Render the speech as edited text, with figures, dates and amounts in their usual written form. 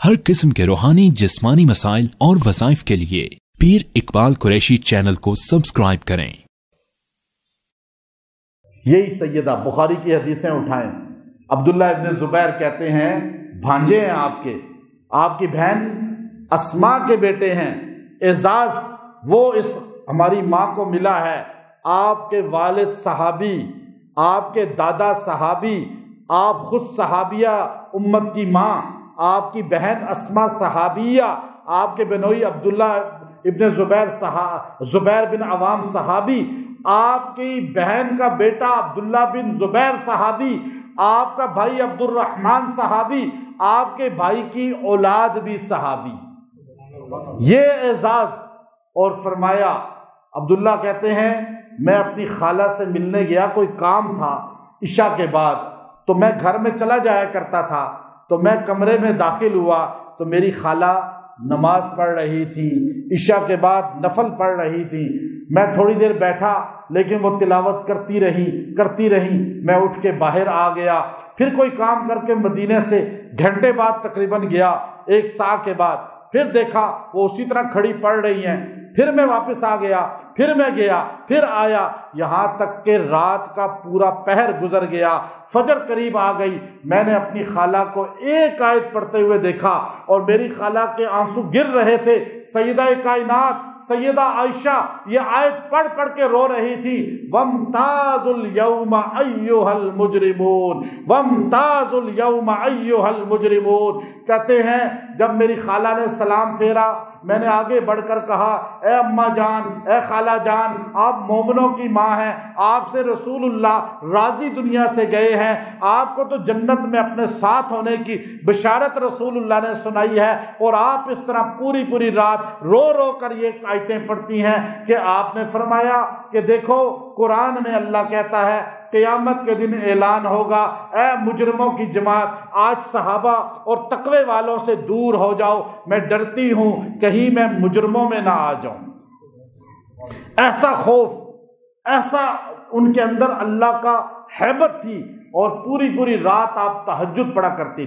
ہر قسم کے روحانی جسمانی مسائل اور وظائف کے لیے پیر اقبال قریشی چینل کو سبسکرائب کریں۔ یہی سیدہ بخاری کی حدیثیں اٹھائیں۔ عبداللہ ابن زبیر کہتے ہیں بھانجے ہیں آپ کی بہن اسماء کے بیٹے ہیں۔ اعزاز وہ اس ہماری ماں کو ملا ہے۔ آپ کے والد صحابی، آپ کے دادا صحابی، آپ خود صحابیہ امت کی ماں، آپ کی بہن اسماء صحابیہ، آپ کے بنوئی عبداللہ ابن زبیر بن عوام صحابی، آپ کی بہن کا بیٹا عبداللہ بن زبیر صحابی، آپ کا بھائی عبد الرحمن صحابی، آپ کے بھائی کی اولاد بھی صحابی۔ یہ اعزاز۔ اور فرمایا، عبداللہ کہتے ہیں میں اپنی خالہ سے ملنے گیا، کوئی کام تھا عشاء کے بعد، تو میں گھر میں چلا جایا کرتا تھا، تو میں کمرے میں داخل ہوا تو میری خالہ نماز پڑھ رہی تھی، عشاء کے بعد نفل پڑھ رہی تھی۔ میں تھوڑی دیر بیٹھا لیکن وہ تلاوت کرتی رہی، میں اٹھ کے باہر آ گیا۔ پھر کوئی کام کر کے مدینے سے گھنٹے بعد تقریباً گیا، ایک ساعت کے بعد پھر دیکھا وہ اسی طرح کھڑی پڑھ رہی ہیں۔ پھر میں واپس آ گیا، پھر میں گیا، پھر آیا، یہاں تک کہ رات کا پورا پہر گزر گیا، فجر قریب آ گئی۔ میں نے اپنی خالہ کو ایک آیت پڑھتے ہوئے دیکھا اور میری خالہ کے آنسو گر رہے تھے۔ سیدہ کائنات سیدہ عائشہ یہ آیت پڑھ پڑھ کے رو رہی تھی، وَامْتَازُوا الْيَوْمَ أَيُّهَا الْمُجْرِمُونَ وَامْتَازُوا الْيَوْمَ أَيُّهَا الْمُجْرِمُونَ۔ کہتے ہیں جب میری خالہ نے سلام پھیرا، میں نے آگے بڑھ کر کہا، اے اماں جان، اے خالہ جان، آپ مومنوں کی ماں ہیں، آپ سے رسول اللہ راضی دنیا سے گئے ہیں، آپ کو تو جنت میں اپنے ساتھ ہونے کی بشارت رسول اللہ نے سنائی ہے، اور آپ اس طرح پوری رات رو رو کر یہ آیتیں پڑھتی ہیں کہ آپ نے فرمایا کہ دیکھو قرآن میں اللہ کہتا ہے قیامت کے دن اعلان ہوگا، اے مجرموں کی جماعت، آج صحابہ اور تقوی والوں سے دور ہو جاؤ، میں ڈرتی ہوں کہیں میں مجرموں میں نہ آ جاؤں۔ ایسا خوف، ایسا ان کے اندر اللہ کا ہیبت تھی، اور پوری رات آپ تہجد پڑھا کرتی تھی۔